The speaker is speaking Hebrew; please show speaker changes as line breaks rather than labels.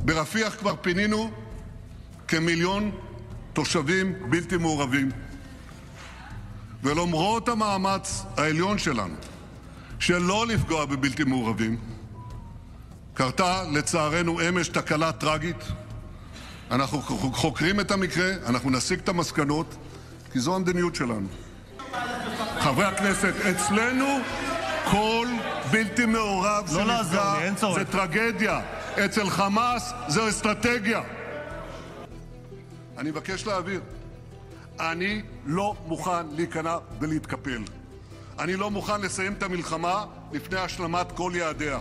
ברפיח כבר פינינו כמיליון תושבים בלתי מעורבים. ולמרות המאמץ העליון שלנו שלא לפגוע בבלתי מעורבים, קרתה לצערנו אמש תקלה טרגית. אנחנו חוקרים את המקרה, אנחנו נסיק את המסקנות, כי זו המדיניות שלנו. חברי הכנסת, אצלנו כל בלתי מעורב שנפגע זה טרגדיה. אצל חמאס זו אסטרטגיה. אני מבקש להבהיר, אני לא מוכן להיכנע ולהתקפל. אני לא מוכן לסיים את המלחמה לפני השלמת כל יעדיה.